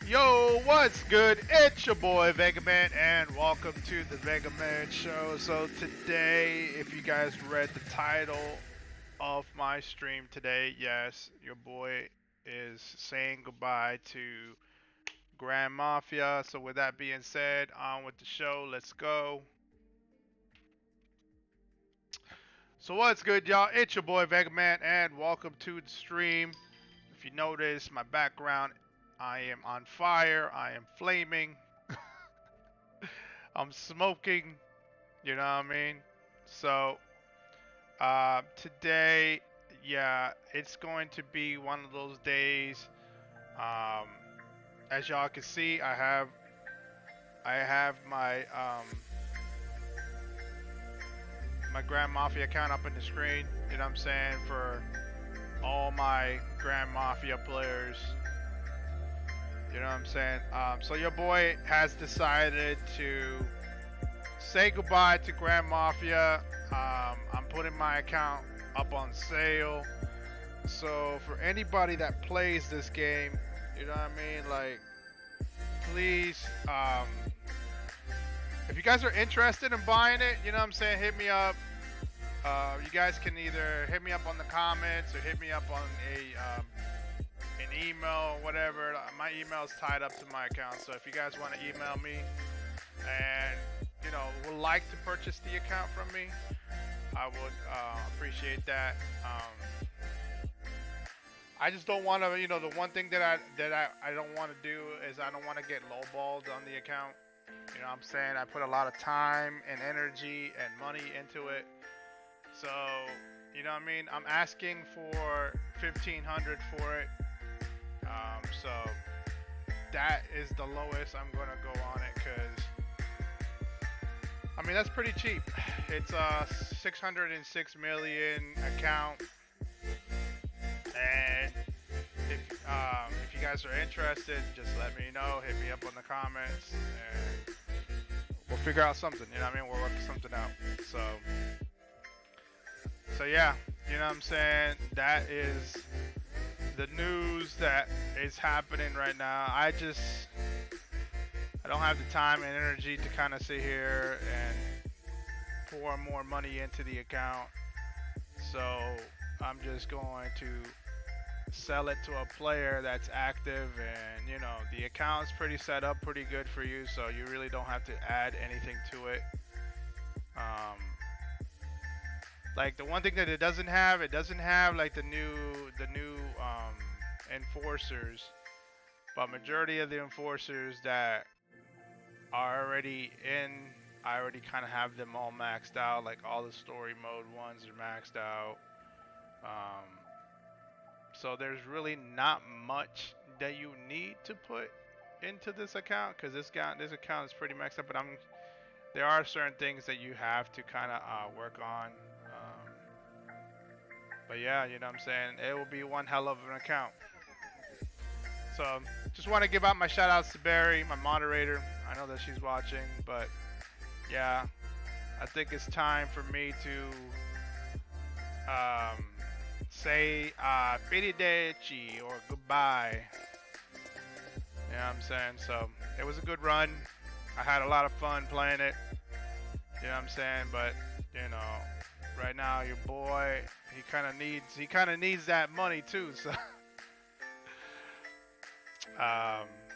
Yo, what's good? It's your boy Vega Man, and welcome to the Vega Man Show. So today, if you guys read the title of my stream today, yes, your boy is saying goodbye to Grand Mafia. So with that being said, on with the show. Let's go. So what's good, y'all? It's your boy Vega Man, and welcome to the stream. If you notice my background, I am on fire. I am flaming. I'm smoking. You know what I mean? So today, yeah, it's going to be one of those days. Um, as y'all can see, I have my Grand Mafia account up in the screen. You know what I'm saying, for all my Grand Mafia players. You know what I'm saying? So your boy has decided to say goodbye to Grand Mafia. I'm putting my account up on sale. So for anybody that plays this game, you know what I mean? Like, please, if you guys are interested in buying it, you know what I'm saying? Hit me up. You guys can either hit me up on the comments or hit me up on an email, whatever. My email is tied up to my account. So if you guys want to email me and would like to purchase the account from me, I would appreciate that. I just don't want to, the one thing that I don't want to do is I don't want to get lowballed on the account. You know what I'm saying? I put a lot of time and energy and money into it. So, you know what I mean? I'm asking for $1,500 for it. So that is the lowest I'm going to go on it, because I mean, that's pretty cheap. It's a 606 million account, and if you guys are interested, just let me know. Hit me up on the comments, and we'll figure out something. You know what I mean? We'll work something out. So yeah, you know what I'm saying? That is the news that is happening right now. I don't have the time and energy to kind of sit here and pour more money into the account. So I'm just going to sell it to a player that's active, and the account's pretty set up, pretty good for you, so you really don't have to add anything to it. Like, the one thing that it doesn't have like the new enforcers, but majority of the enforcers that are already in, I already kind of have them all maxed out. Like, all the story mode ones are maxed out. So there's really not much that you need to put into this account, because this account is pretty maxed up. But there are certain things that you have to kind of work on. But yeah, you know what I'm saying? It will be one hell of an account. So just want to give out my shout outs to Barry, my moderator. I know that she's watching, but yeah, I think it's time for me to say arrivederci, or goodbye. You know what I'm saying? So it was a good run. I had a lot of fun playing it. You know what I'm saying? But right now your boy, he kind of needs that money too. So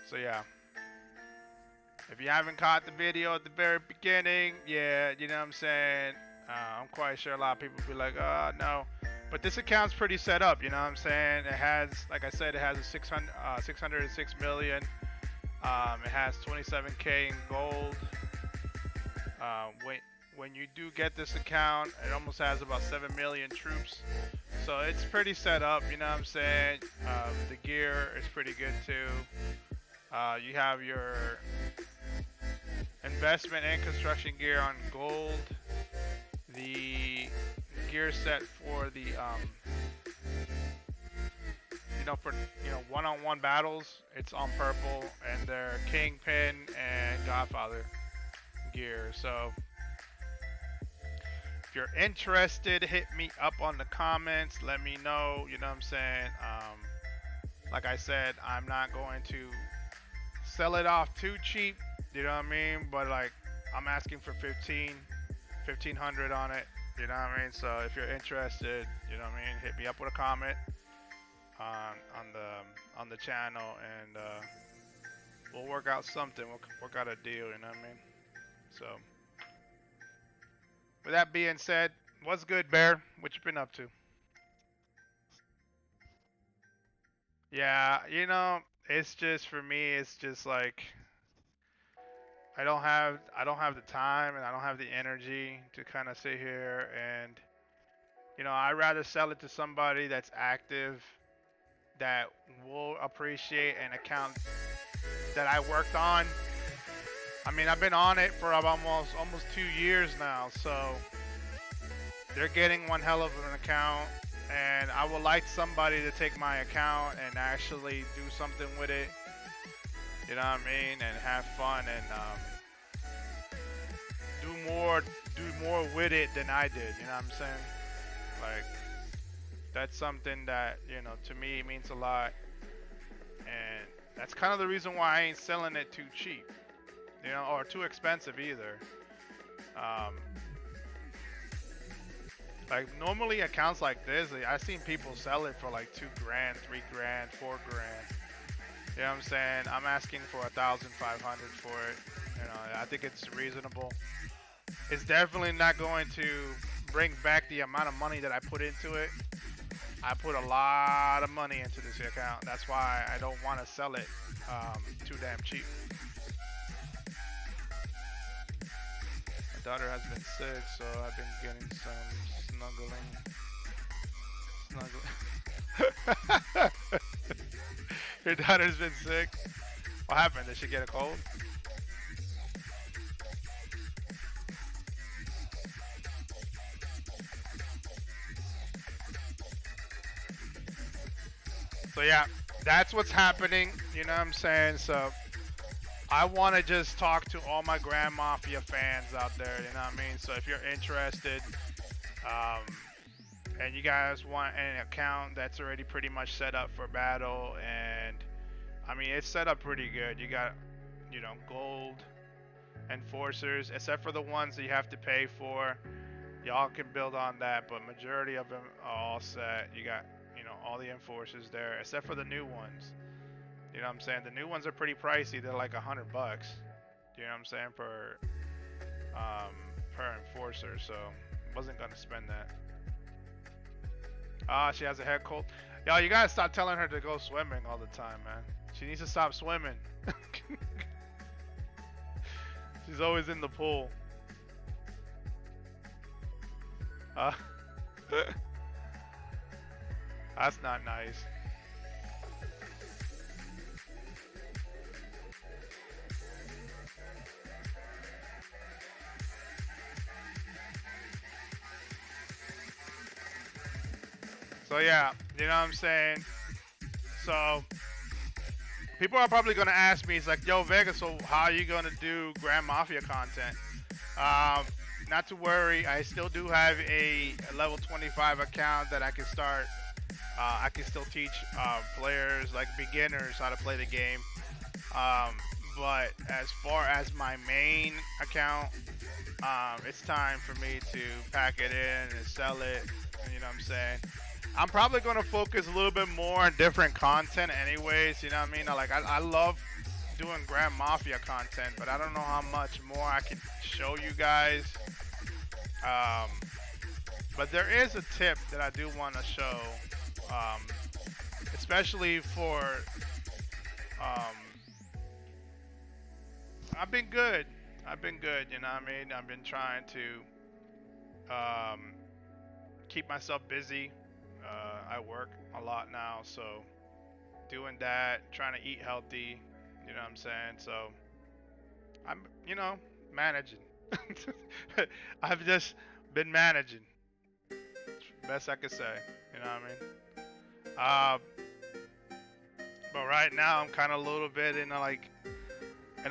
so yeah. If you haven't caught the video at the very beginning, yeah, you know what I'm saying? I'm quite sure a lot of people be like, oh, no. But this account's pretty set up, you know what I'm saying? It has, like I said, it has a 606 million. It has 27K in gold. When you do get this account, it almost has about 7 million troops. So it's pretty set up, you know what I'm saying? The gear is pretty good too. You have your investment and construction gear on gold. The gear set for the for one-on-one battles, it's on purple, and they're Kingpin and Godfather gear. So if you're interested, hit me up on the comments. Let me know. You know what I'm saying? Like I said, I'm not going to sell it off too cheap. You know what I mean? But like, I'm asking for 1500 on it. You know what I mean? So if you're interested, you know what I mean, hit me up with a comment on the channel, and we'll work out something. We'll work out a deal. You know what I mean? So with that being said, what's good, Bear? What you been up to? Yeah, you know, it's just for me. It's just like I don't have the time and I don't have the energy to kind of sit here and I'd rather sell it to somebody that's active that will appreciate an account that I worked on. I mean, I've been on it for almost 2 years now, so they're getting one hell of an account, and I would like somebody to take my account and actually do something with it. You know what I mean? And have fun and do more with it than I did. You know what I'm saying? Like, that's something that to me means a lot, and that's kind of the reason why I ain't selling it too cheap, or too expensive either. Like normally accounts like this, I've seen people sell it for like 2 grand, 3 grand, 4 grand. You know what I'm saying? I'm asking for 1,500 for it. I think it's reasonable. It's definitely not going to bring back the amount of money that I put into it. I put a lot of money into this account. That's why I don't want to sell it too damn cheap. My daughter has been sick, so I've been getting some snuggling. Your daughter's been sick? What happened? Did she get a cold? So yeah, that's what's happening, you know what I'm saying? So I want to just talk to all my Grand Mafia fans out there, you know what I mean? So if you're interested, and you guys want an account that's already pretty much set up for battle, and I mean, it's set up pretty good. You got, gold enforcers, except for the ones that you have to pay for. Y'all can build on that, but majority of them are all set. You got, all the enforcers there, except for the new ones. You know what I'm saying? The new ones are pretty pricey. They're like $100. You know what I'm saying? Per enforcer. So wasn't gonna spend that. She has a head cold. Yo, you gotta stop telling her to go swimming all the time, man. She needs to stop swimming. She's always in the pool. That's not nice. So yeah, you know what I'm saying? So people are probably gonna ask me, it's like, yo, Vega, so how are you gonna do Grand Mafia content? Not to worry, I still do have a level 25 account that I can start. I can still teach players, like beginners, how to play the game. But as far as my main account, it's time for me to pack it in and sell it. You know what I'm saying? I'm probably going to focus a little bit more on different content anyways. You know what I mean? I love doing Grand Mafia content, but I don't know how much more I can show you guys. But there is a tip that I do want to show, especially for, I've been good, you know what I mean? I've been trying to keep myself busy. I work a lot now, so doing that, trying to eat healthy, you know what I'm saying? So I'm, managing. I've just been managing. Best I could say, you know what I mean? But right now I'm kind of a little bit in a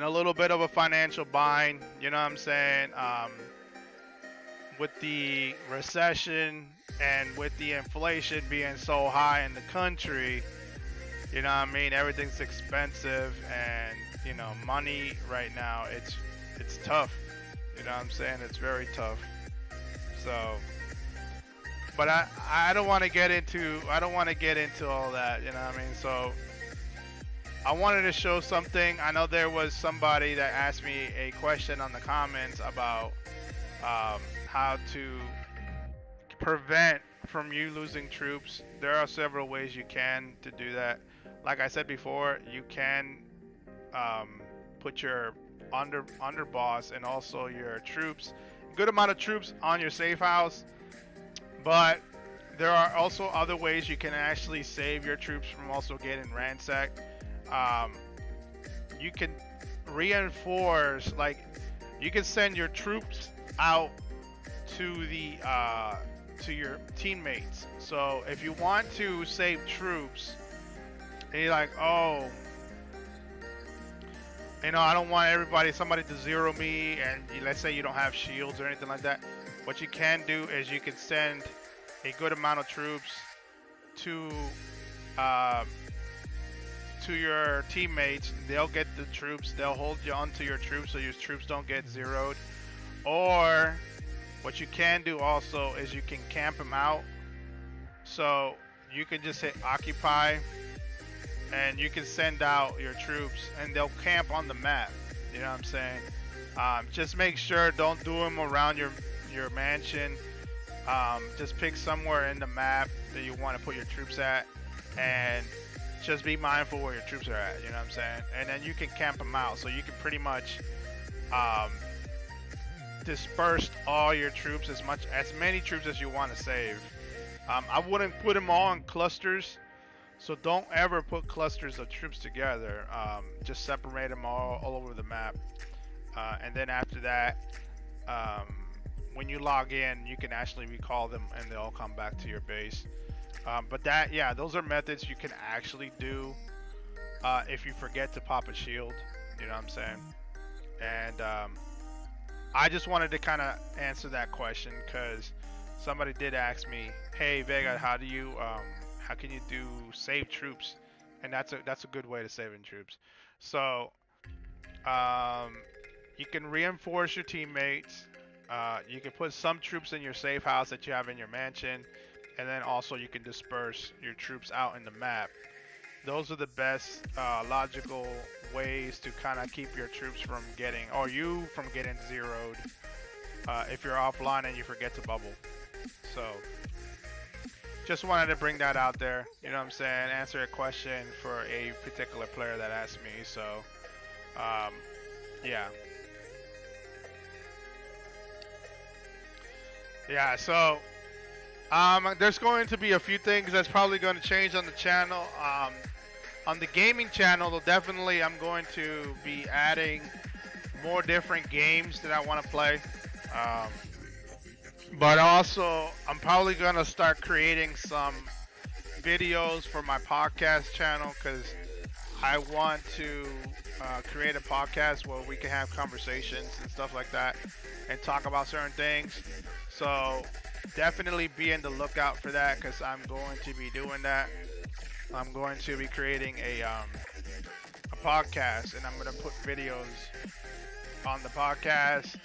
little bit of a financial bind, you know what I'm saying? With the recession and with the inflation being so high in the country, you know what I mean? Everything's expensive, and money right now, it's tough. You know what I'm saying? It's very tough. So, but I don't want to get into all that. You know what I mean? So I wanted to show something. I know there was somebody that asked me a question on the comments about how to prevent from you losing troops. There are several ways you can to do that. Like I said before, you can put your underboss and also your troops, good amount of troops on your safe house. But there are also other ways you can actually save your troops from also getting ransacked. You can reinforce, like you can send your troops out to the to your teammates. So if you want to save troops, and you're like, oh, I don't want somebody to zero me, and let's say you don't have shields or anything like that. What you can do is you can send a good amount of troops to your teammates. They'll get the troops. They'll hold you onto your troops so your troops don't get zeroed. Or what you can do also is you can camp them out. So you can just hit occupy, and you can send out your troops, and they'll camp on the map. You know what I'm saying? Just make sure don't do them around your mansion. Just pick somewhere in the map that you want to put your troops at, and just be mindful where your troops are at. You know what I'm saying? And then you can camp them out, so you can pretty much disperse all your troops, as many troops as you want to save. I wouldn't put them all in clusters. So don't ever put clusters of troops together. Just separate them all over the map. And then after that, when you log in, you can actually recall them and they'll all come back to your base. But those are methods you can actually do if you forget to pop a shield. You know what I'm saying? And I just wanted to kind of answer that question because somebody did ask me, hey Vega, how can you do save troops? And that's a good way to saving troops. So you can reinforce your teammates. You can put some troops in your safe house that you have in your mansion, and then also you can disperse your troops out in the map. Those are the best logical ways to kind of keep your troops from getting zeroed if you're offline and you forget to bubble. So just wanted to bring that out there, you know what I'm saying, answer a question for a particular player that asked me. So so there's going to be a few things that's probably going to change on the channel. On the gaming channel, I'm going to be adding more different games that I want to play. But also, I'm probably going to start creating some videos for my podcast channel because I want to create a podcast where we can have conversations and stuff like that and talk about certain things. So definitely be in the lookout for that because I'm going to be doing that. I'm going to be creating a podcast, and I'm going to put videos on the podcast,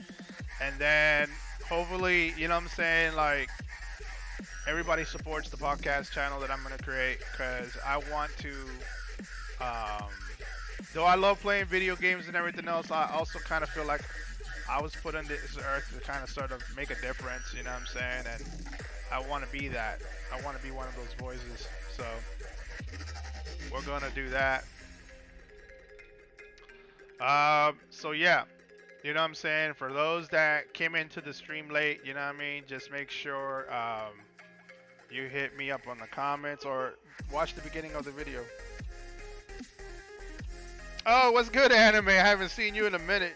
and then hopefully, you know what I'm saying, like everybody supports the podcast channel that I'm going to create because I want to, though I love playing video games and everything else, I also kind of feel like I was put on this earth to kind of sort of make a difference, you know what I'm saying, and I want to be that. I want to be one of those voices, so we're going to do that. So yeah, you know what I'm saying, for those that came into the stream late, you know what I mean, just make sure you hit me up on the comments or watch the beginning of the video. Oh, what's good, Anime? I haven't seen you in a minute.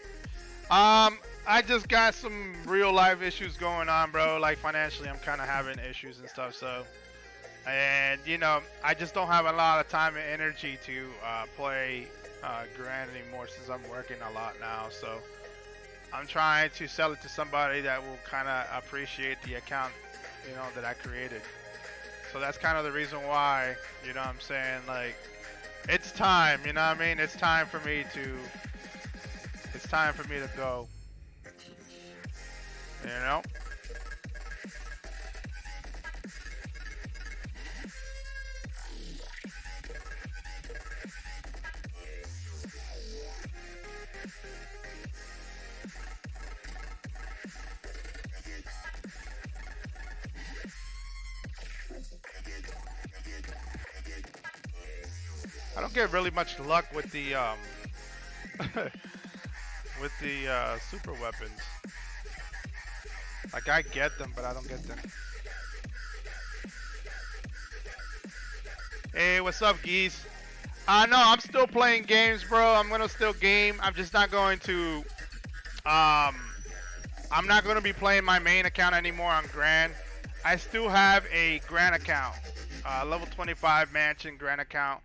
I just got some real life issues going on, bro. Like financially, I'm kind of having issues and stuff, so. And, you know, I just don't have a lot of time and energy to play Grand anymore since I'm working a lot now. So I'm trying to sell it to somebody that will kind of appreciate the account, you know, that I created. So that's kind of the reason why, you know what I'm saying, like, It's time, you know what I mean? It's time for me to. It's time for me to go. You know? I don't get really much luck with the with the super weapons. Like I get them, but I don't get them. Hey, what's up, geese? No, I'm still playing games, bro. I'm gonna still game. I'm just not going to. I'm not gonna be playing my main account anymore on Grand. I still have a Grand account, level 25 mansion Grand account.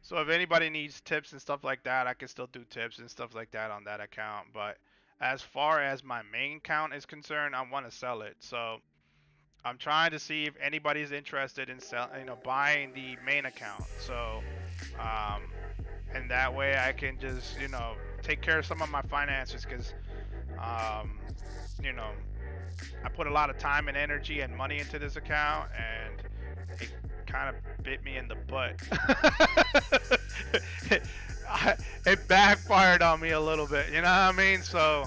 So if anybody needs tips and stuff like that, I can still do tips and stuff like that on that account. But as far as my main account is concerned, I want to sell it. So I'm trying to see if anybody's interested in buying the main account. So, um, and that way I can just, take care of some of my finances because, um, you know, I put a lot of time and energy and money into this account, and it kind of bit me in the butt. It backfired on me a little bit, you know what I mean? So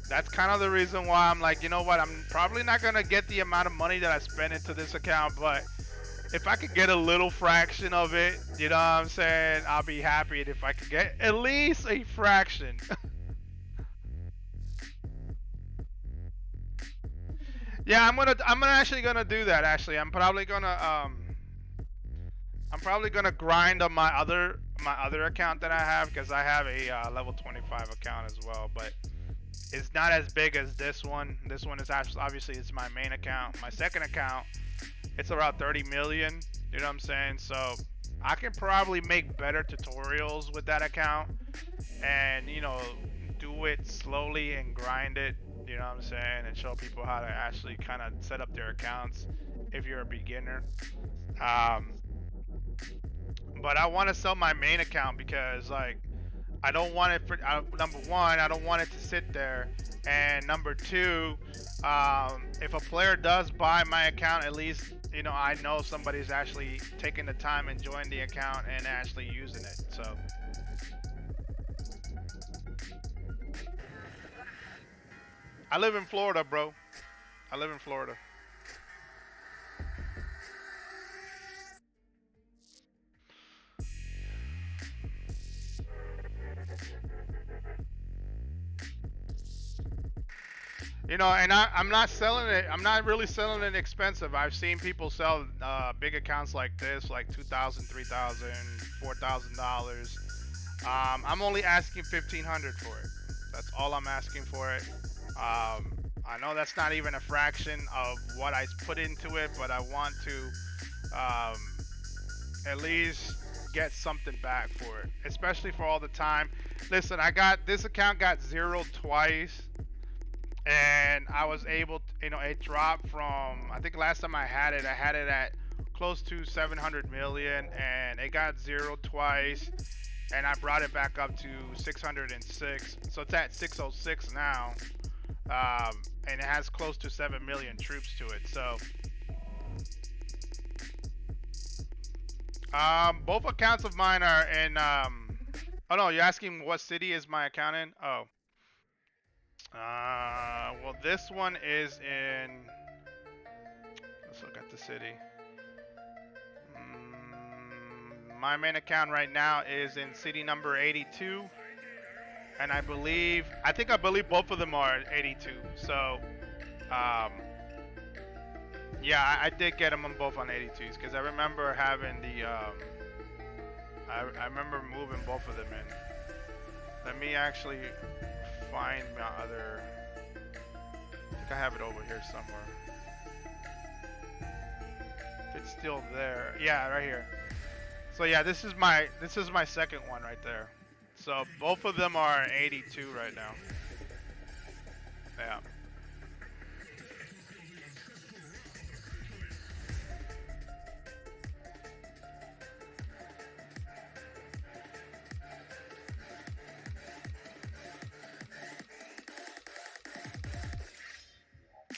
that's kind of the reason why I'm like, you know what, I'm probably not going to get the amount of money that I spent into this account, but if I could get a little fraction of it, you know what I'm saying, I'll be happy if I could get at least a fraction. Yeah, I'm actually gonna do that. Actually, I'm probably gonna grind on my other account that I have because I have a level 25 account as well, but it's not as big as this one. This one is actually obviously it's my main account. My second account, it's around 30 million. You know what I'm saying? So I can probably make better tutorials with that account, and do it slowly and grind it. You know what I'm saying? And show people how to actually kind of set up their accounts if you're a beginner. Um, but I want to sell my main account because like I don't want it for number one, I don't want it to sit there, and number two, if a player does buy my account, at least I know somebody's actually taking the time and joined the account and actually using it. So I live in Florida, bro. I live in Florida. And I'm not selling it. I'm not really selling it expensive. I've seen people sell big accounts like this, like $2,000, $3,000, $4,000. I'm only asking $1,500 for it. That's all I'm asking for it. I know that's not even a fraction of what I put into it, but I want to at least get something back for it, especially for all the time. Listen, this account got zeroed twice, and I was able to, it dropped from, I think last time I had it at close to 700 million, and it got zeroed twice, and I brought it back up to 606, so it's at 606 now, and it has close to 7 million troops to it. So both accounts of mine are in oh no, you're asking what city is my account in? Oh, well, this one is in. Let's look at the city. My main account right now is in city number 82, and I believe both of them are 82. So, yeah, I did get them on both on 82s because I remember having the. I remember moving both of them in. Let me actually find my other. I think I have it over here somewhere. If it's still there, yeah, right here. So yeah, this is my second one right there. So both of them are 82 right now. Yeah.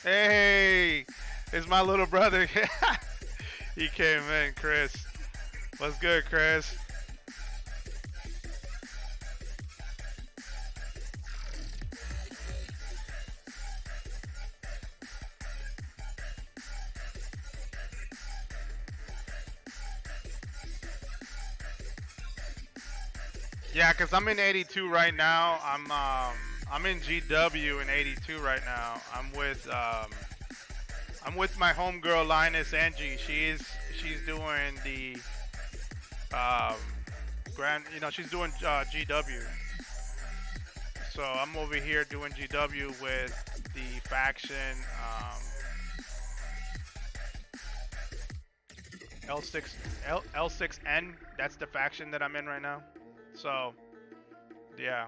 Hey, it's my little brother. He came in, Chris. What's good, Chris? Yeah, cause I'm in 82 right now. I'm in GW in 82 right now. I'm with my homegirl Linus Angie. She's doing the um grand. She's doing GW. So I'm over here doing GW with the faction L6 L6N. That's the faction that I'm in right now. So yeah.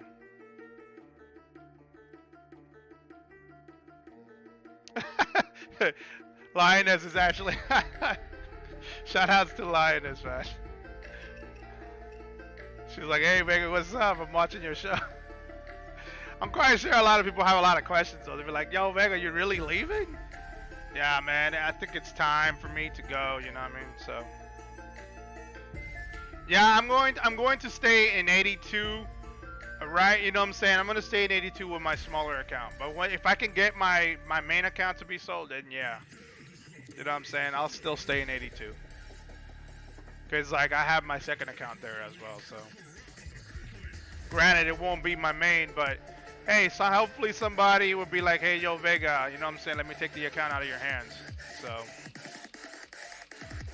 Lioness is actually shout outs to Lioness, man. She's like, hey Vega, what's up? I'm watching your show. I'm quite sure a lot of people have a lot of questions, so they'll be like, yo Vega, you really leaving? Yeah man, I think it's time for me to go, you know what I mean? So yeah, I'm going to stay in 82. Right, you know what I'm saying? I'm gonna stay in 82 with my smaller account. But if I can get my main account to be sold, then yeah. You know what I'm saying? I'll still stay in 82. Cause like I have my second account there as well, so. Granted, it won't be my main, but hey, so hopefully somebody will be like, hey, yo, Vega, you know what I'm saying? Let me take the account out of your hands. So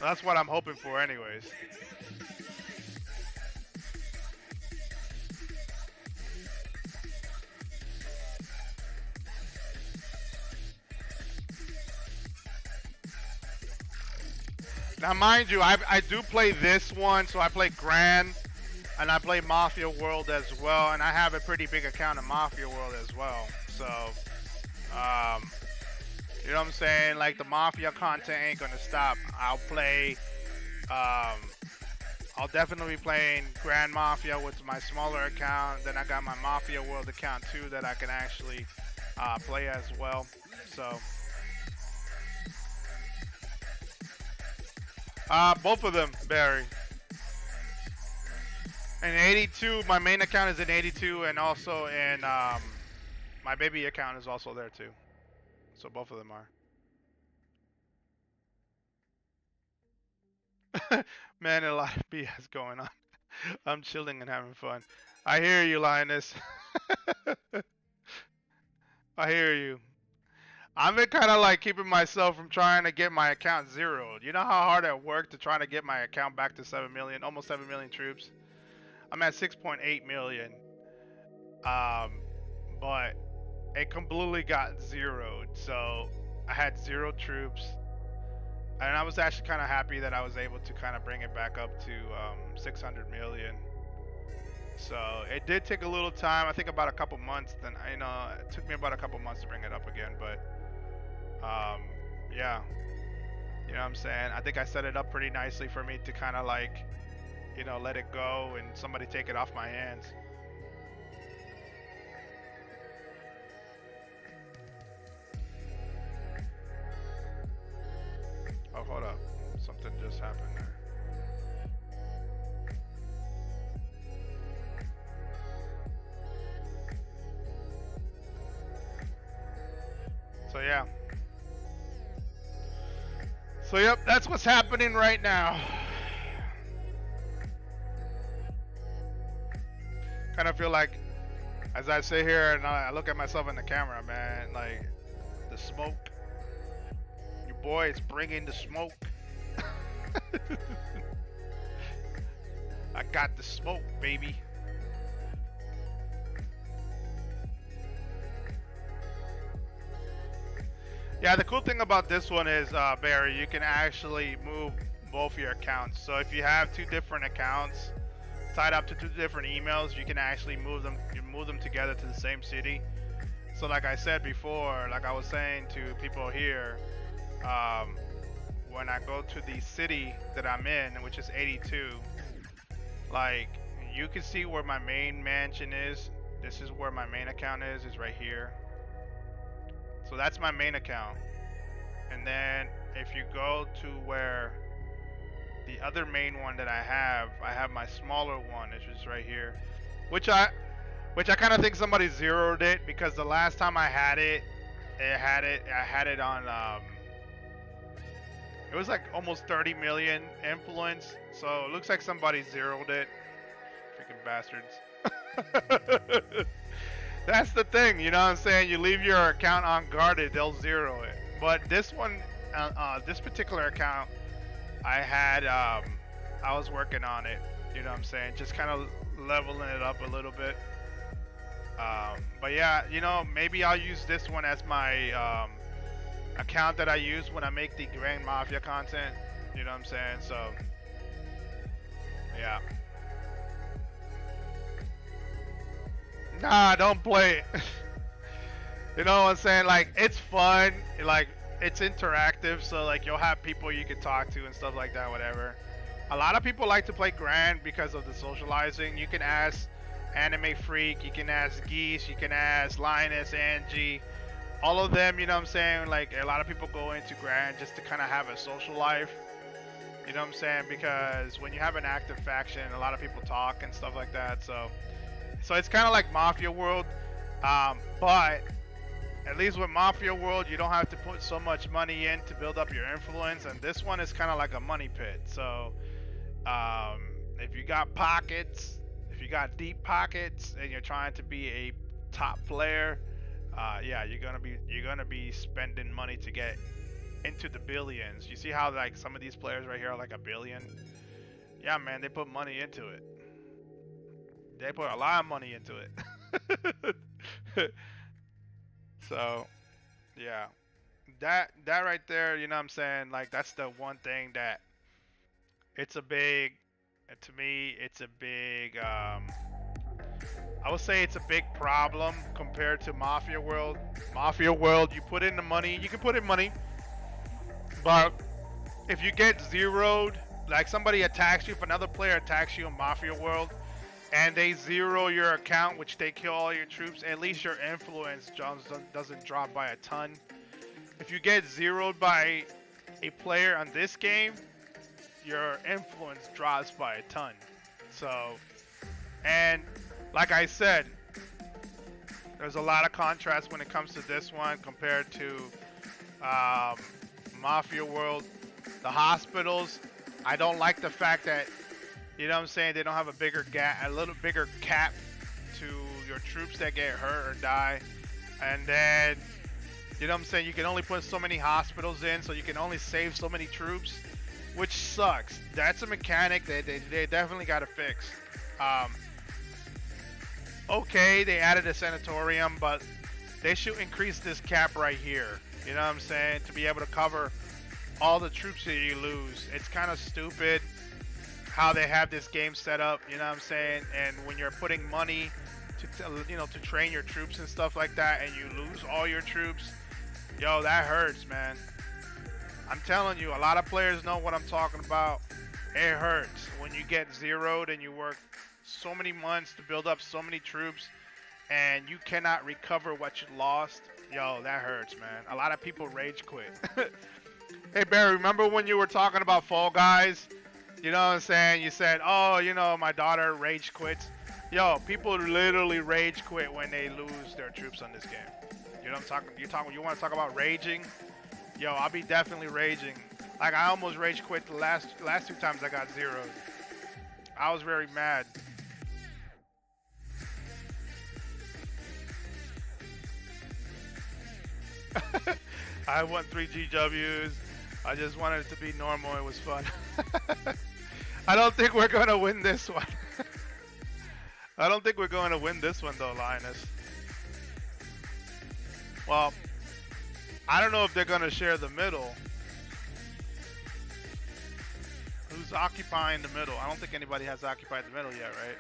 that's what I'm hoping for, anyways. Now, mind you, I do play this one, so I play Grand, and I play Mafia World as well, and I have a pretty big account in Mafia World as well. So, you know what I'm saying? Like, the Mafia content ain't gonna stop. I'll definitely be playing Grand Mafia with my smaller account. Then I got my Mafia World account too that I can actually play as well. So. Both of them, Barry. And 82, my main account is in 82, and also in my baby account is also there too. So both of them are. Man, a lot of BS going on. I'm chilling and having fun. I hear you, Linus. I hear you. I've been kind of like keeping myself from trying to get my account zeroed. You know how hard I worked to try to get my account back to 7 million, almost 7 million troops? I'm at 6.8 million. But it completely got zeroed. So I had 0 troops. And I was actually kind of happy that I was able to kind of bring it back up to 600 million. So it did take a little time. I think about a couple months. Then it took me about a couple months to bring it up again. But yeah, you know what I'm saying? I think I set it up pretty nicely for me to kind of like, let it go and somebody take it off my hands. Oh, hold up. Something just happened there. So yeah. So yep, that's what's happening right now. Kind of feel like, as I sit here and I look at myself in the camera, man, like the smoke. Your boy is bringing the smoke. I got the smoke, baby. Yeah, the cool thing about this one is, Barry, you can actually move both your accounts. So if you have 2 different accounts tied up to 2 different emails, you can actually move them together to the same city. So like I said before, like I was saying to people here, when I go to the city that I'm in, which is 82, like you can see where my main mansion is. This is where my main account is right here. So that's my main account. And then if you go to where the other main one that I have my smaller one, which is right here, which I kind of think somebody zeroed it because the last time I had it, I had it on it was like almost 30 million influence. So it looks like somebody zeroed it. Freaking bastards. That's the thing, you know what I'm saying? You leave your account unguarded, they'll zero it. But this one, this particular account, I was working on it. You know what I'm saying? Just kind of leveling it up a little bit. But yeah, you know, maybe I'll use this one as my account that I use when I make the Grand Mafia content. You know what I'm saying? So, yeah. Nah, don't play it. You know what I'm saying? Like, it's fun. Like, it's interactive. So, like, you'll have people you can talk to and stuff like that, whatever. A lot of people like to play Grand because of the socializing. You can ask Anime Freak, you can ask Geese, you can ask Linus, Angie. All of them, you know what I'm saying? Like, a lot of people go into Grand just to kind of have a social life. You know what I'm saying? Because when you have an active faction, a lot of people talk and stuff like that. So it's kind of like Mafia World, but at least with Mafia World, you don't have to put so much money in to build up your influence, and this one is kind of like a money pit. So if you got pockets, if you got deep pockets, and you're trying to be a top player, yeah, you're gonna be spending money to get into the billions. You see how like some of these players right here are like a billion? Yeah, man, they put money into it. They put a lot of money into it. So, yeah. That right there, you know what I'm saying? Like that's the one thing that it's a big to me, it's a big I would say it's a big problem compared to Mafia World. Mafia World, you put in the money, you can put in money, but if you get zeroed, like somebody attacks you, if another player attacks you in Mafia World, and they zero your account, which they kill all your troops, at least your influence doesn't drop by a ton. If you get zeroed by a player on this game, your influence drops by a ton. So, and like I said, there's a lot of contrast when it comes to this one compared to Mafia World. The hospitals, I don't like the fact that, you know what I'm saying, they don't have a little bigger cap to your troops that get hurt or die. And then, you know what I'm saying, you can only put so many hospitals in, so you can only save so many troops, which sucks. That's a mechanic that they definitely got to fix. Okay, they added a sanatorium, but they should increase this cap right here. You know what I'm saying, to be able to cover all the troops that you lose. It's kind of stupid how they have this game set up, you know what I'm saying? And when you're putting money to train your troops and stuff like that, and you lose all your troops, yo, that hurts, man. I'm telling you, a lot of players know what I'm talking about. It hurts when you get zeroed and you work so many months to build up so many troops, and you cannot recover what you lost. Yo, that hurts, man. A lot of people rage quit. Hey, Barry, remember when you were talking about Fall Guys? You know what I'm saying? You said, oh, you know, my daughter rage quits. Yo, people literally rage quit when they lose their troops on this game. You know what I'm talking? You want to talk about raging? Yo, I'll be definitely raging. Like, I almost rage quit the last 2 times I got zeroed. I was very mad. I won 3 GWs. I just wanted it to be normal. It was fun. I don't think we're going to win this one. I don't think we're going to win this one, though, Linus. Well, I don't know if they're going to share the middle. Who's occupying the middle? I don't think anybody has occupied the middle yet, right?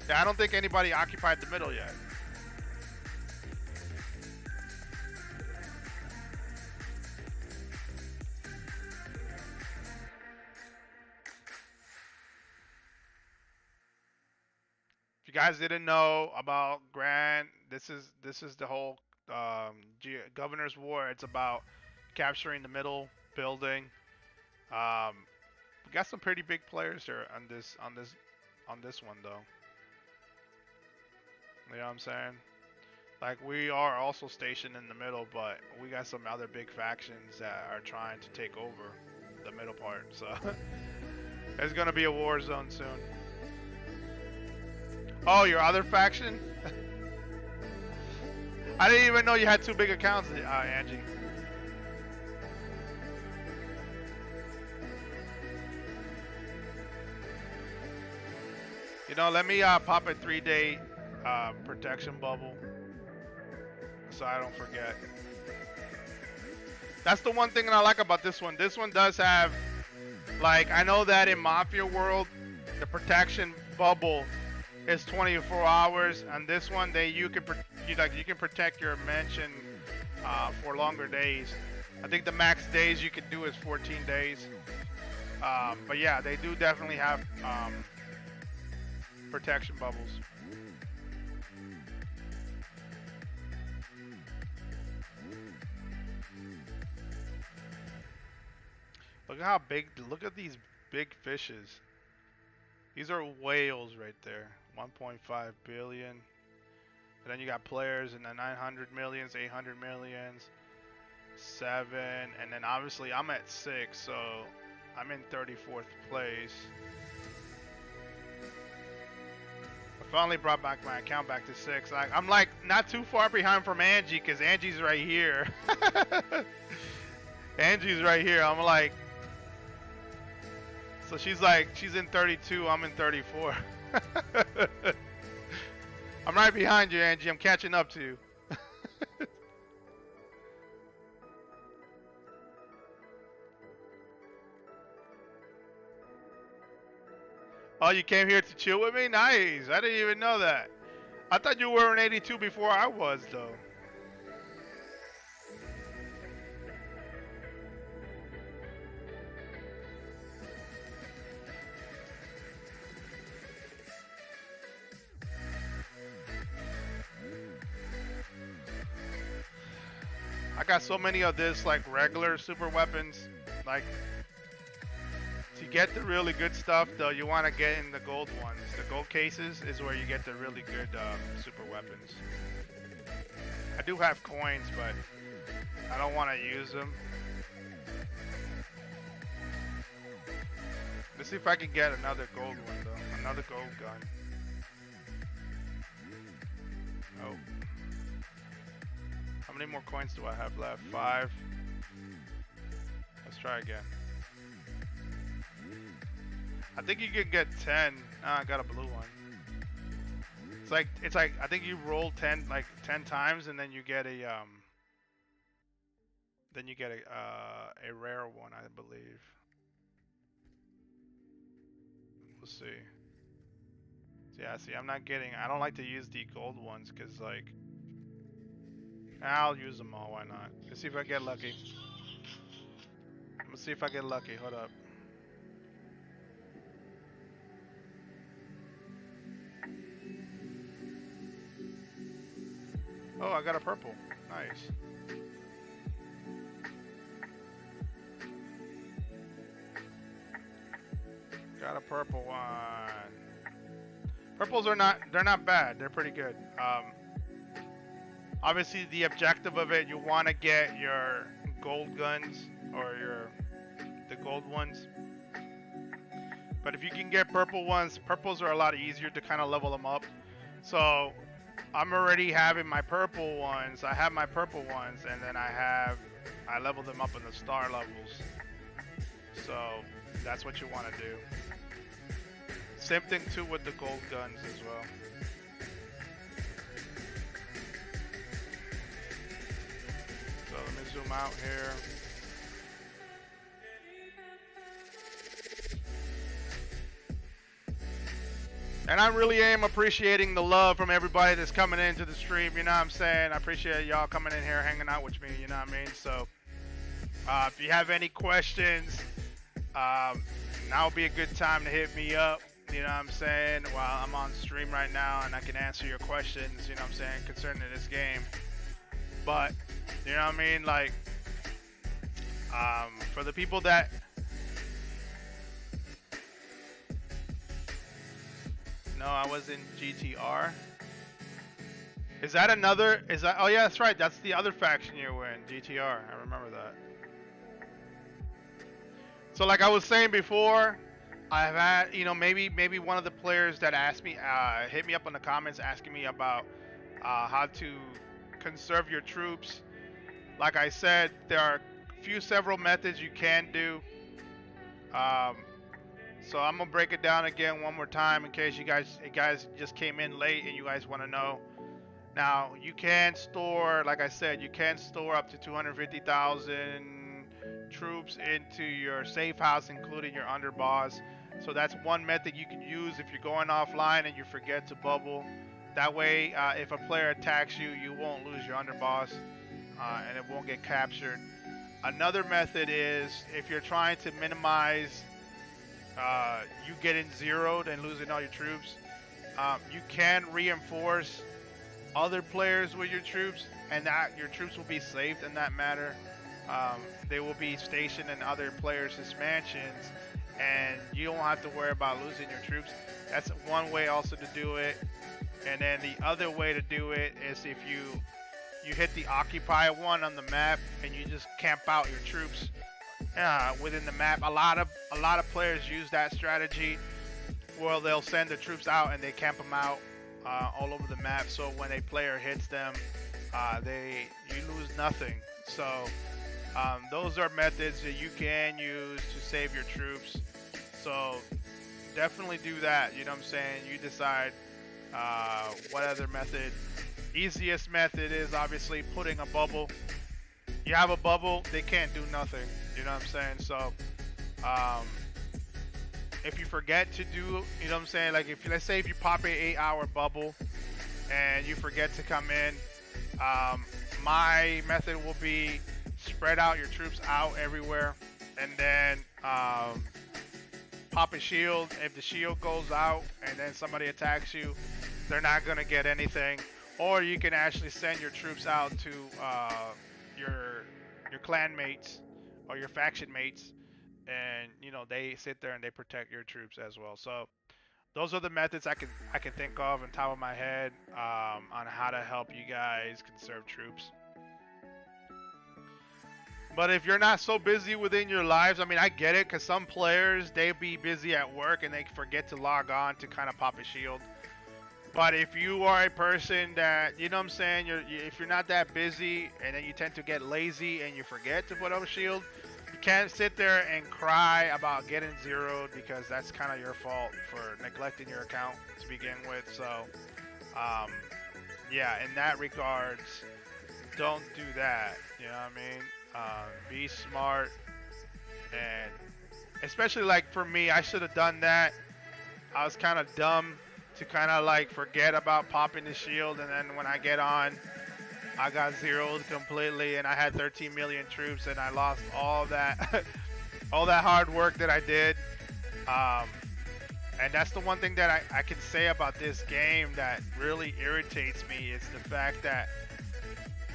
Yeah, I don't think anybody occupied the middle yet. If you guys didn't know about Grant, this is the whole Governor's War. It's about capturing the middle building. Um, we got some pretty big players here on this one though. You know what I'm saying? Like we are also stationed in the middle, but we got some other big factions that are trying to take over the middle part. So there's gonna be a war zone soon. Oh, your other faction? I didn't even know you had two big accounts, Angie. You know, let me pop a 3-day protection bubble so I don't forget. That's the one thing that I like about this one. This one does have, like, I know that in Mafia World, the protection bubble is 24 hours, and this one you can protect your mansion for longer days. I think the max days you can do is 14 days. But yeah, they do definitely have protection bubbles. Look at how big, look at these big fishes. These are whales right there. 1.5 billion. And then you got players in the 900 millions, 800 millions, 7, and then obviously I'm at 6, so I'm in 34th place. I finally brought back my account back to 6. I'm like not too far behind from Angie, because Angie's right here. Angie's right here. I'm like, so she's in 32, I'm in 34. I'm right behind you, Angie. I'm catching up to you. Oh, you came here to chill with me? Nice. I didn't even know that. I thought you were in 82 before I was, though. I got so many of this, like, regular super weapons. Like, to get the really good stuff, though, you want to get in the gold ones. The gold cases is where you get the really good super weapons. I do have coins, but I don't want to use them. Let's see if I can get another gold one, though. Another gold gun. Oh. How many more coins do I have left? 5. Let's try again. I think you can get 10. Ah, I got a blue one. It's like I think you roll 10 times, and then you get a a rare one, I believe. We'll see. Yeah, see, I don't like to use the gold ones, because, like, I'll use them all, why not? Let's see if I get lucky. I'm gonna see if I get lucky, hold up. Oh, I got a purple. Nice. Got a purple one. Purples are they're not bad. They're pretty good. Obviously the objective of it, you want to get your gold guns or the gold ones. But if you can get purple ones, purples are a lot easier to kind of level them up. So I'm already having my purple ones. I have my purple ones, and then I level them up in the star levels. So that's what you want to do. Same thing too with the gold guns as well. So let me zoom out here. And I really am appreciating the love from everybody that's coming into the stream, you know what I'm saying? I appreciate y'all coming in here, hanging out with me, you know what I mean? So, if you have any questions, now would be a good time to hit me up. you know what I'm saying, while I'm on stream right now and I can answer your questions, you know what I'm saying, concerning this game. But, you know what I mean, like, for the people that, no, I was in GTR. Is that another, is that, oh yeah, that's right, that's the other faction you were in, GTR, I remember that. So like I was saying before, I've had, you know, maybe one of the players that asked me, hit me up in the comments asking me about how to conserve your troops. Like I said, there are several methods you can do. So I'm gonna break it down again one more time in case you guys just came in late and you guys want to know. Now you can store, like I said, you can store up to 250,000 troops into your safe house, including your underboss. So that's one method you can use if you're going offline and you forget to bubble. That way, if a player attacks you, you won't lose your underboss and it won't get captured. Another method is if you're trying to minimize you getting zeroed and losing all your troops, you can reinforce other players with your troops, and that your troops will be saved in that matter. They will be stationed in other players' mansions, and you don't have to worry about losing your troops. That's one way also to do it. And then the other way to do it is if you hit the occupy one on the map and you just camp out your troops within the map. A lot of players use that strategy where they'll send the troops out and they camp them out all over the map. So when a player hits them, you lose nothing. So those are methods that you can use to save your troops. So definitely do that. You know what I'm saying? You decide what other method. Easiest method is obviously putting a bubble. You have a bubble, they can't do nothing. You know what I'm saying? So if you forget to do, you know what I'm saying, like if let's say if you pop an 8-hour bubble and you forget to come in, my method will be spread out your troops out everywhere, and then pop a shield. If the shield goes out and then somebody attacks you, they're not gonna get anything. Or you can actually send your troops out to your clan mates or your faction mates, and you know they sit there and they protect your troops as well. So those are the methods I can think of on top of my head on how to help you guys conserve troops. But if you're not so busy within your lives, I mean, I get it, because some players, they be busy at work and they forget to log on to kind of pop a shield. But if you are a person that, you know what I'm saying, if you're not that busy and then you tend to get lazy and you forget to put up a shield, you can't sit there and cry about getting zeroed, because that's kind of your fault for neglecting your account to begin with. So, yeah, in that regards, don't do that. You know what I mean? Be smart, and especially like for me, I should have done that. I was kind of dumb to kind of like forget about popping the shield, and then when I get on, I got zeroed completely, and I had 13 million troops, and I lost all that all that hard work that I did. And that's the one thing that I can say about this game that really irritates me, is the fact that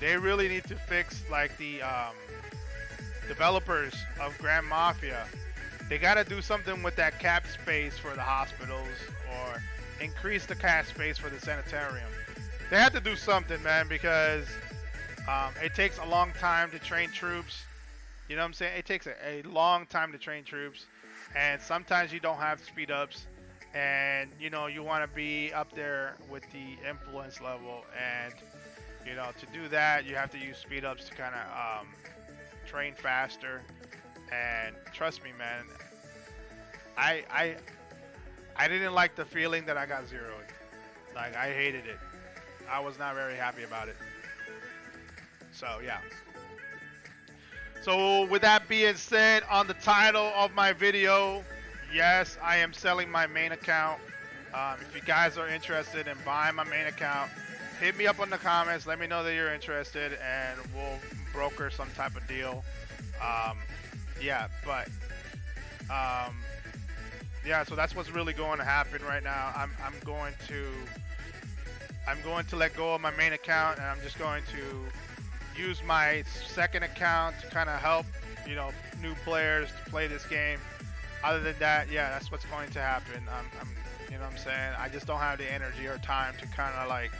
they really need to fix, like, the developers of Grand Mafia. They got to do something with that cap space for the hospitals, or increase the cap space for the sanitarium. They have to do something, man, because it takes a long time to train troops. You know what I'm saying? It takes a long time to train troops, and sometimes you don't have speed ups, and you know you want to be up there with the influence level, and you know, to do that, you have to use speed ups to kind of train faster. And trust me, man, I didn't like the feeling that I got zeroed. Like, I hated it. I was not very happy about it. So yeah. So with that being said, on the title of my video, yes, I am selling my main account. If you guys are interested in buying my main account, hit me up in the comments, let me know that you're interested, and we'll broker some type of deal. Yeah, but yeah, so that's what's really going to happen right now. I'm going to let go of my main account, and I'm just going to use my second account to kind of help, you know, new players to play this game. Other than that, yeah, that's what's going to happen. You know what I'm saying? I just don't have the energy or time to kind of like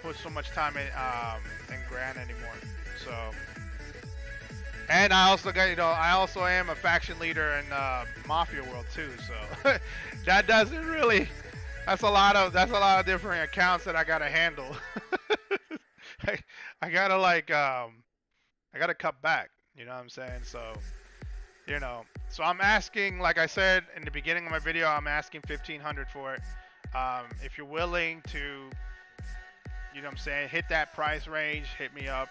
put so much time in Grand anymore. So, and I also got, you know, I also am a faction leader in Mafia World too. So that doesn't really. That's a lot of different accounts that I gotta handle. I, I gotta like I gotta cut back. You know what I'm saying? So, you know, so I'm asking, like I said in the beginning of my video, I'm asking 1,500 for it. If you're willing to, you know what I'm saying, hit that price range, hit me up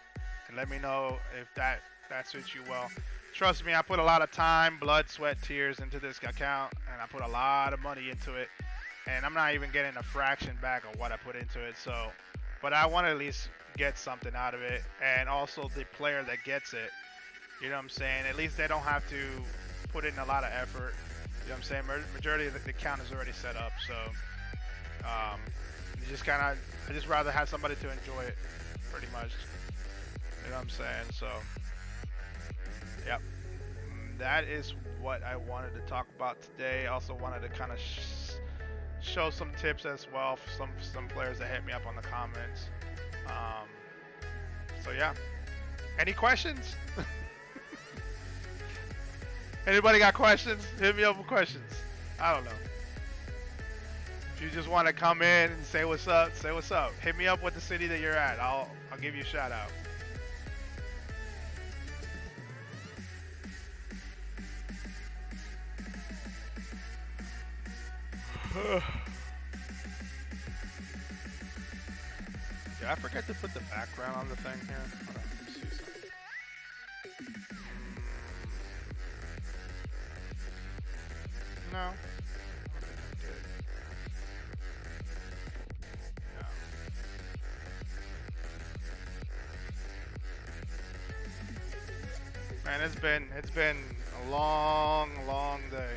and let me know if that suits you well. Trust me, I put a lot of time, blood, sweat, tears into this account, and I put a lot of money into it, and I'm not even getting a fraction back of what I put into it. So, but I want to at least get something out of it, and also the player that gets it, you know what I'm saying, at least they don't have to put in a lot of effort. You know what I'm saying? Majority of the account is already set up, so you just kind of, I just rather have somebody to enjoy it, pretty much. You know what I'm saying? So, yep. That is what I wanted to talk about today. Also wanted to kind of show some tips as well for some players that hit me up on the comments. So yeah. Any questions? Anybody got questions? Hit me up with questions. I don't know. If you just want to come in and say what's up, say what's up. Hit me up with the city that you're at. I'll give you a shout out. Did I forget to put the background on the thing here? Hold on, let me see something. No. I don't think I did. No. Man, it's been a long day.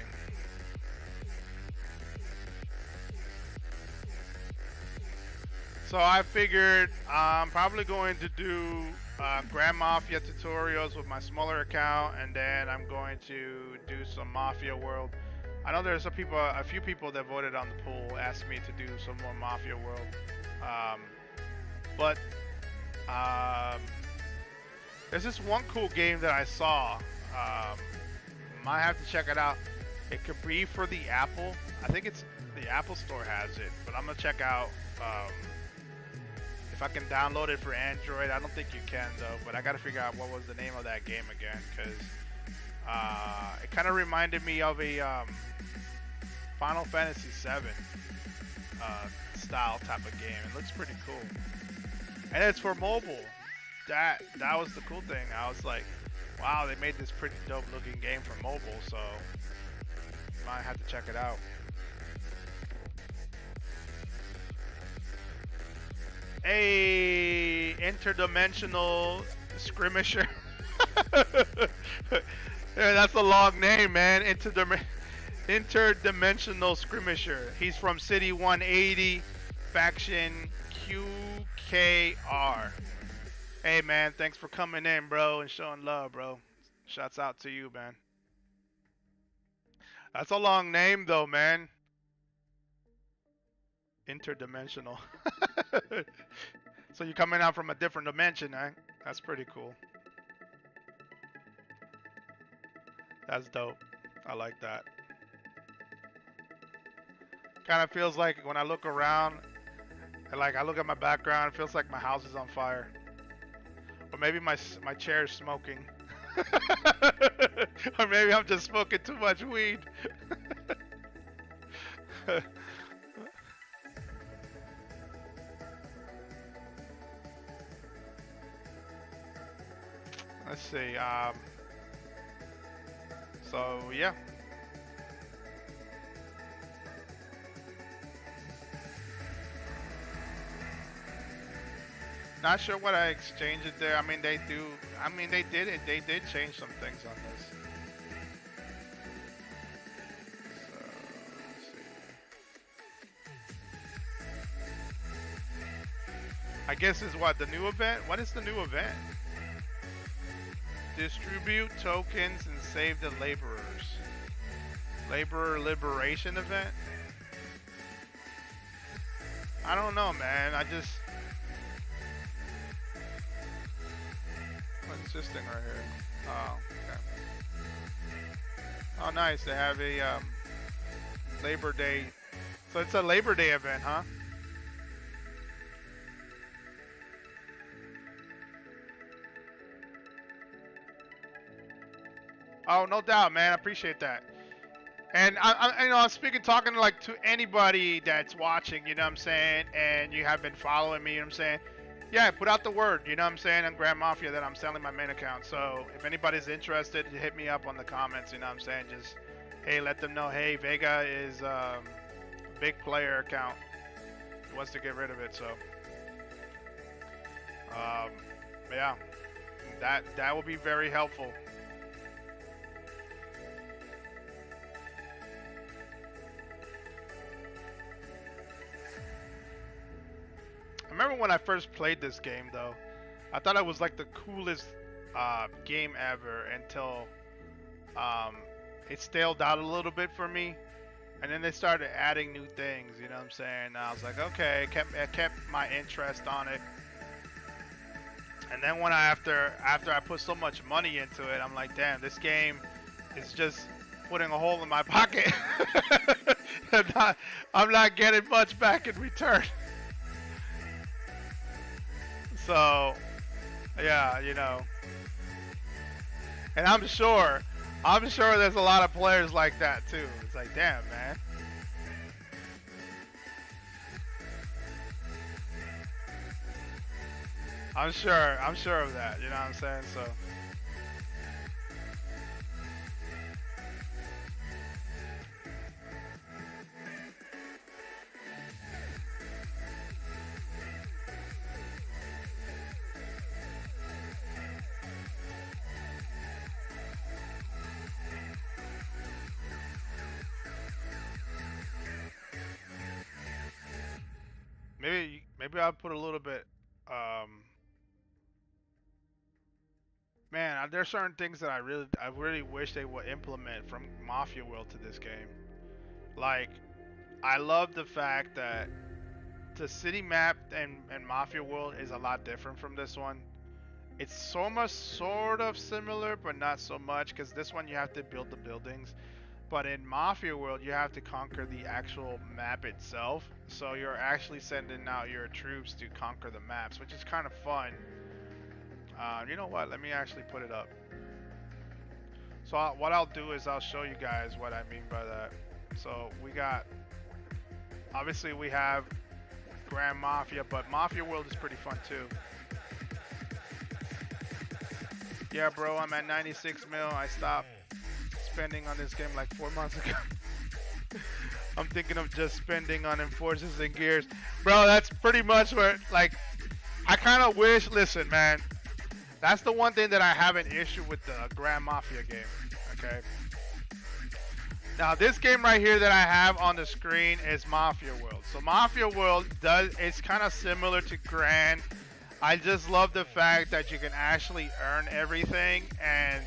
So I figured I'm probably going to do Grand Mafia tutorials with my smaller account, and then I'm going to do some Mafia World. I know there's a few people that voted on the poll asked me to do some more Mafia World, but there's this one cool game that I saw. Might have to check it out. It could be for the Apple. I think it's the Apple Store has it, but I'm gonna check out. If I can download it for Android. I don't think you can though, but I gotta figure out what was the name of that game again, because it kind of reminded me of a Final Fantasy VII style type of game. It looks pretty cool, and it's for mobile. That was the cool thing. I was like, wow, they made this pretty dope looking game for mobile, so might have to check it out. A interdimensional skirmisher. Yeah, that's a long name, man. Interdimensional skirmisher. He's from City 180, faction QKR. Hey, man, thanks for coming in, bro, and showing love, bro. Shouts out to you, man. That's a long name, though, man. Interdimensional. So you're coming out from a different dimension, eh? That's pretty cool. That's dope. I like that. Kind of feels like when I look around, I look at my background, it feels like my house is on fire. Or maybe my chair is smoking. Or maybe I'm just smoking too much weed. Let's see. So yeah. Not sure what I exchanged it there. I mean, they do. I mean, they did it. They did change some things on this. I guess is what the new event. What is the new event? Distribute tokens and save the laborers. Laborer liberation event. I don't know, man. I just. What's this thing right here? Oh, okay. Oh, nice. They have a Labor Day. So it's a Labor Day event, huh? Oh, no doubt, man. I appreciate that. And I'm talking like to anybody that's watching, you know what I'm saying, and you have been following me, you know what I'm saying. Yeah, put out the word, you know what I'm saying, on Grand Mafia that I'm selling my main account. So if anybody's interested, hit me up on the comments, you know what I'm saying. Just, hey, let them know, hey, Vega is a big player account. He wants to get rid of it, so. Yeah, that will be very helpful. I remember when I first played this game, though. I thought it was like the coolest game ever until it staled out a little bit for me, and then they started adding new things. You know what I'm saying? And I was like, okay, it kept my interest on it. And then when after I put so much money into it, I'm like, damn, this game is just putting a hole in my pocket. I'm not getting much back in return. So, yeah, you know, and I'm sure there's a lot of players like that too. It's like, damn, man. I'm sure of that. You know what I'm saying? So. Maybe I'll put a little bit. Man, there's certain things that I really wish they would implement from Mafia World to this game. Like, I love the fact that the city map and Mafia World is a lot different from this one. It's so much sort of similar, but not so much, because this one you have to build the buildings. But in Mafia World, you have to conquer the actual map itself. So you're actually sending out your troops to conquer the maps, which is kind of fun. You know what? Let me actually put it up. So what I'll do is I'll show you guys what I mean by that. So we got, obviously we have Grand Mafia, but Mafia World is pretty fun too. Yeah, bro, I'm at 96 mil. I stopped spending on this game like 4 months ago. I'm thinking of just spending on enforcers and gears. Bro, that's pretty much where, like, I kind of wish, listen, man, that's the one thing that I have an issue with the Grand Mafia game, okay? Now, this game right here that I have on the screen is Mafia World. So Mafia World it's kind of similar to Grand. I just love the fact that you can actually earn everything, and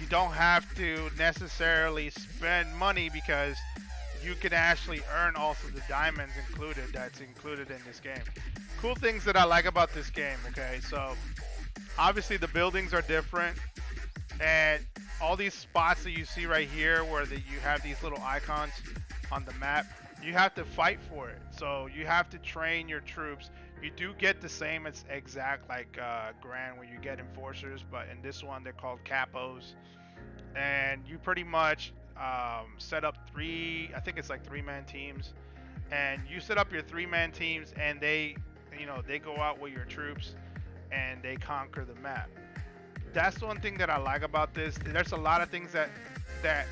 you don't have to necessarily spend money because you can actually earn also the diamonds that's included in this game. Cool things that I like about this game, okay? So obviously the buildings are different, and all these spots that you see right here where you have these little icons on the map, you have to fight for it. So you have to train your troops. You do get the same exact like Grand, where you get enforcers, but in this one they're called capos, and you pretty much set up I think it's like 3-man teams, and you set up your 3-man teams, and they go out with your troops and they conquer the map. That's the one thing that I like about this. There's a lot of things that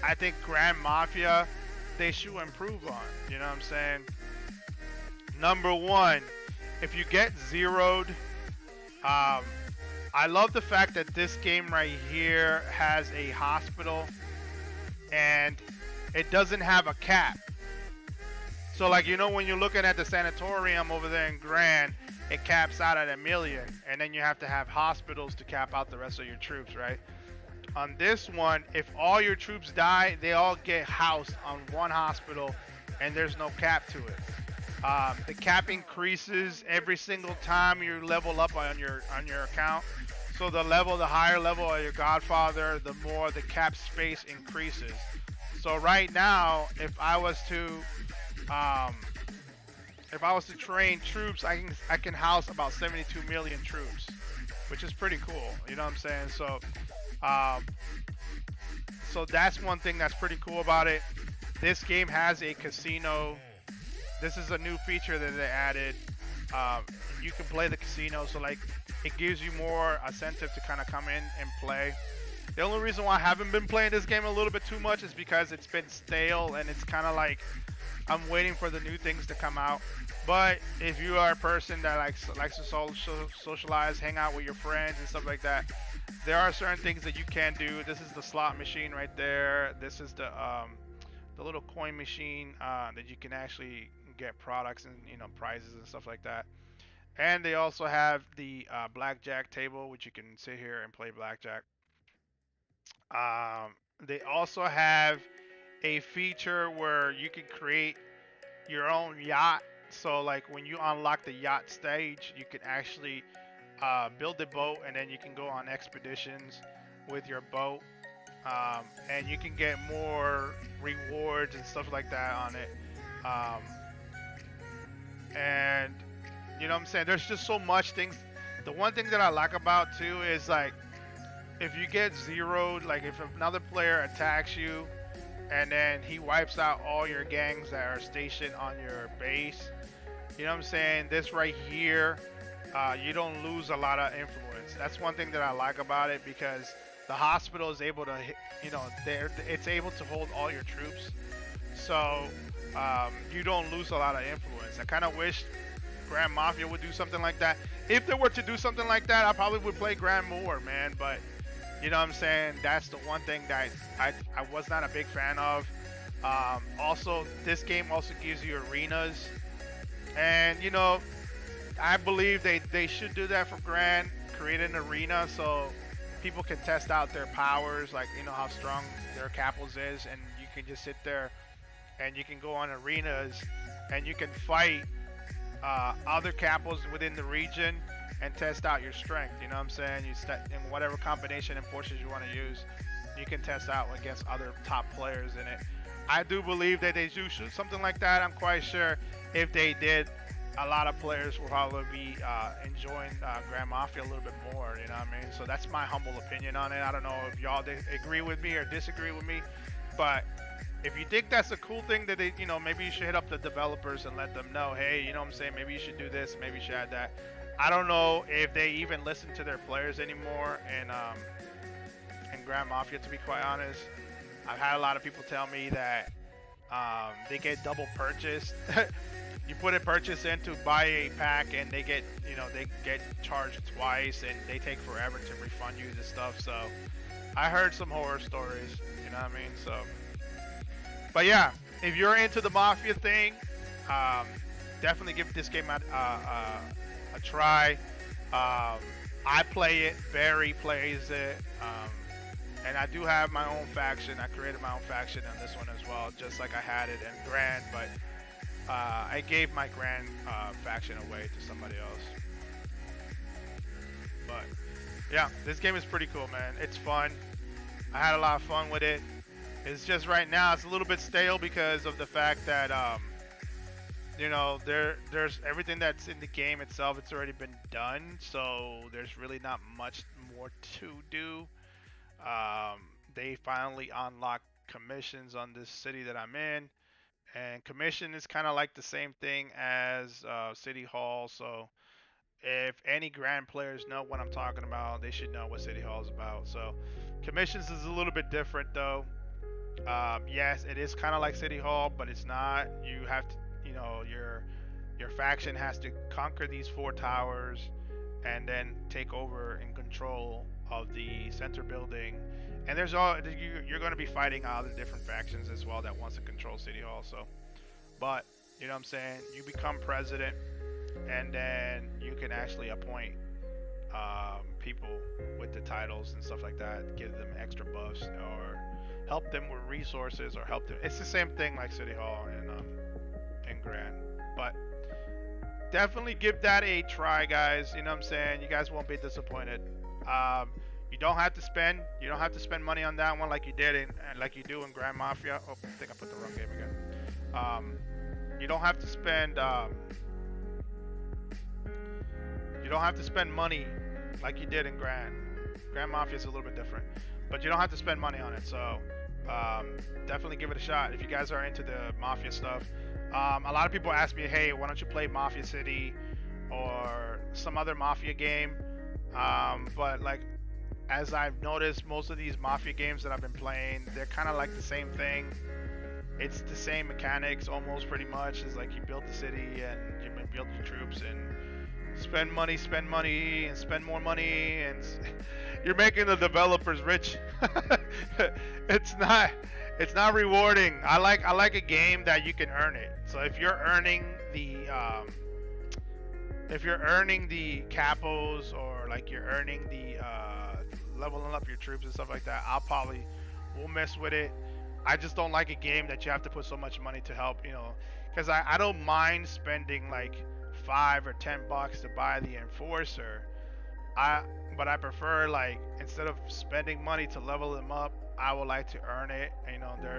I think Grand Mafia they should improve on. You know what I'm saying? Number one, if you get zeroed, I love the fact that this game right here has a hospital and it doesn't have a cap. So like when you're looking at the sanatorium over there in Grand, it caps out at 1 million, and then you have to have hospitals to cap out the rest of your troops, right? On this one, if all your troops die, they all get housed on one hospital, and there's no cap to it. The cap increases every single time you level up on your account. So the higher level of your Godfather, the more the cap space increases. So right now, um, if I was to train troops, I can house about 72 million troops, which is pretty cool. You know what I'm saying? Um, so that's one thing that's pretty cool about it. This game has a casino. This is a new feature that they added. You can play the casino, so like it gives you more incentive to kind of come in and play. The only reason why I haven't been playing this game a little bit too much is because it's been stale, and it's kind of like I'm waiting for the new things to come out. But if you are a person that likes to socialize, hang out with your friends and stuff like that, there are certain things that you can do. This is the slot machine right there. This is the little coin machine that you can actually get products and prizes and stuff like that. And they also have the blackjack table, which you can sit here and play blackjack. They also have a feature where you can create your own yacht. So like when you unlock the yacht stage, you can actually build a boat, and then you can go on expeditions with your boat, and you can get more rewards and stuff like that on it. And you know what I'm saying? There's just so much things. The one thing that I like about too is like if you get zeroed, like if another player attacks you and then he wipes out all your gangs that are stationed on your base, you know what I'm saying? This right here, you don't lose a lot of influence. That's one thing that I like about it, because the hospital is able to, it's able to hold all your troops. So you don't lose a lot of influence. I kind of wish Grand Mafia would do something like that. If they were to do something like that, I probably would play Grand more, man. But you know what I'm saying? That's the one thing that I was not a big fan of. Also, this game also gives you arenas. And, I believe they should do that for Grand. Create an arena so people can test out their powers, like, how strong their capos is. And you can just sit there and you can go on arenas and you can fight other capos within the region and test out your strength. You know what I'm saying? In whatever combination and forces you want to use, you can test out against other top players in it. I do believe that they do shoot something like that. I'm quite sure if they did, a lot of players will probably be enjoying Grand Mafia a little bit more. You know what I mean? So that's my humble opinion on it. I don't know if y'all agree with me or disagree with me, but if you think that's a cool thing that they, maybe you should hit up the developers and let them know, hey, you know what I'm saying? Maybe you should do this. Maybe you should add that. I don't know if they even listen to their players anymore in Grand Mafia, to be quite honest. I've had a lot of people tell me that they get double purchased. You put a purchase in to buy a pack, and they get charged twice, and they take forever to refund you the stuff. So I heard some horror stories, you know what I mean? So, but yeah, if you're into the Mafia thing, definitely give this game a try. I play it, Barry plays it, and I do have my own faction. I created my own faction on this one as well, just like I had it in Grand, but I gave my Grand faction away to somebody else. But yeah, this game is pretty cool, man. It's fun. I had a lot of fun with it. It's just right now it's a little bit stale because of the fact that there's everything that's in the game itself, it's already been done, so there's really not much more to do. They finally unlocked commissions on this city that I'm in, and commission is kind of like the same thing as City Hall. So if any Grand players know what I'm talking about, they should know what City Hall is about. So commissions is a little bit different though. Yes, it is kind of like City Hall, but it's not. You have to, your faction has to conquer these 4 towers and then take over and control of the center building. And you're going to be fighting other different factions as well that wants to control City Hall. So, but You know what I'm saying? You become president, and then you can actually appoint people with the titles and stuff like that, give them extra buffs or help them with resources or help them. It's the same thing like City Hall in Grand, but definitely give that a try, guys. You know what I'm saying? You guys won't be disappointed. You don't have to spend money on that one like you did in like you do in Grand Mafia. Oh, I think I put the wrong game again. You don't have to spend money like you did in Grand Mafia is a little bit different, but you don't have to spend money on it. So definitely give it a shot if you guys are into the Mafia stuff. A lot of people ask me, hey, why don't you play Mafia City or some other Mafia game? But like, as I've noticed, most of these Mafia games that I've been playing, they're kind of like the same thing. It's the same mechanics almost pretty much. It's like you build the city and you build your troops and spend money, and spend more money, and you're making the developers rich. It's not rewarding. I like a game that you can earn it. So if you're earning the capos, or like you're earning the leveling up your troops and stuff like that, we'll mess with it. I just don't like a game that you have to put so much money to help, because I don't mind spending like $5 or $10 to buy the enforcer. But I prefer, like, instead of spending money to level them up, I would like to earn it.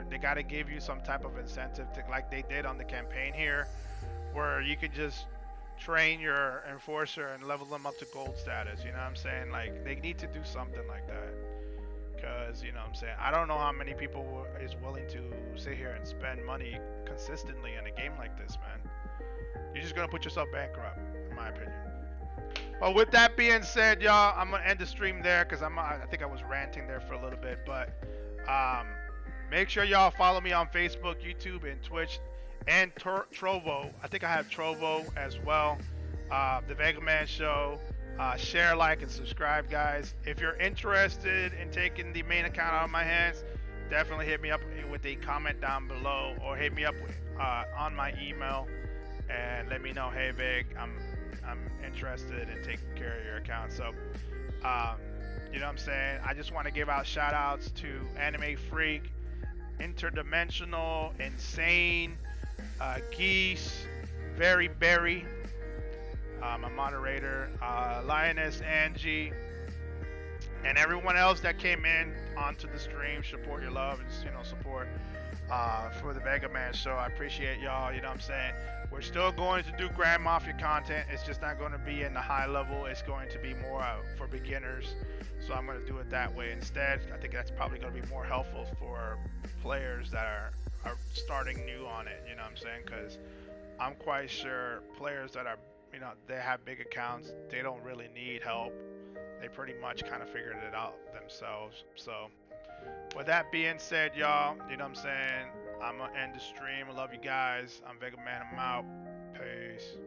They got to give you some type of incentive to, like they did on the campaign here, where you could just train your enforcer and level them up to gold status. You know what I'm saying? Like, they need to do something like that. Because, you know what I'm saying, I don't know how many people is willing to sit here and spend money consistently in a game like this, man. You're just gonna put yourself bankrupt, in my opinion. But with that being said, y'all, I'm gonna end the stream there because I think I was ranting there for a little bit. But make sure y'all follow me on Facebook, YouTube, and Twitch, and Trovo. I think I have Trovo as well. The Vega Man Show. Share, like, and subscribe, guys. If you're interested in taking the main account out of my hands, definitely hit me up with a comment down below, or hit me up on my email and let me know, hey Vig, I'm interested in taking care of your account. So you know what I'm saying, I just want to give out shout outs to Anime Freak, Interdimensional, Insane, Geese, Very Berry, my moderator, Lioness, Angie, and everyone else that came in onto the stream. Support your love and support for the Vega Man Show. I appreciate y'all. You know what I'm saying? We're still going to do Grand Mafia content. It's just not going to be in the high level. It's going to be more for beginners. So I'm going to do it that way instead. I think that's probably going to be more helpful for players that are starting new on it. You know what I'm saying? Because I'm quite sure players that are, they have big accounts, they don't really need help. They pretty much kind of figured it out themselves. So with that being said, y'all, you know what I'm saying, I'm gonna end the stream. I love you guys. I'm Vega Man. I'm out. Peace.